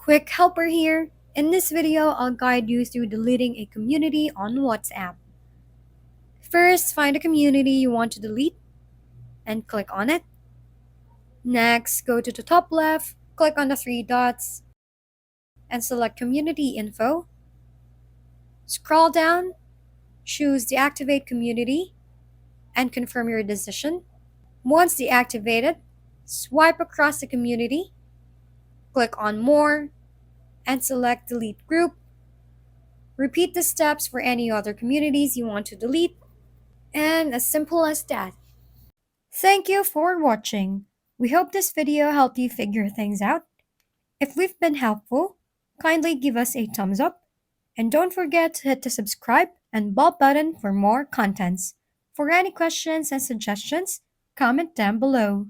Quick helper here. In this video, I'll guide you through deleting a community on WhatsApp. First, find a community you want to delete and click on it. Next, go to the top left, click on the three dots, and select Community Info. Scroll down, choose Deactivate Community, and confirm your decision. Once deactivated, swipe across the community, click on More, and select Delete Group. Repeat the steps for any other communities you want to delete, and as simple as that. Thank you for watching. We hope this video helped you figure things out. If we've been helpful, kindly give us a thumbs up, and don't forget to hit the subscribe and bell button for more contents. For any questions and suggestions, comment down below.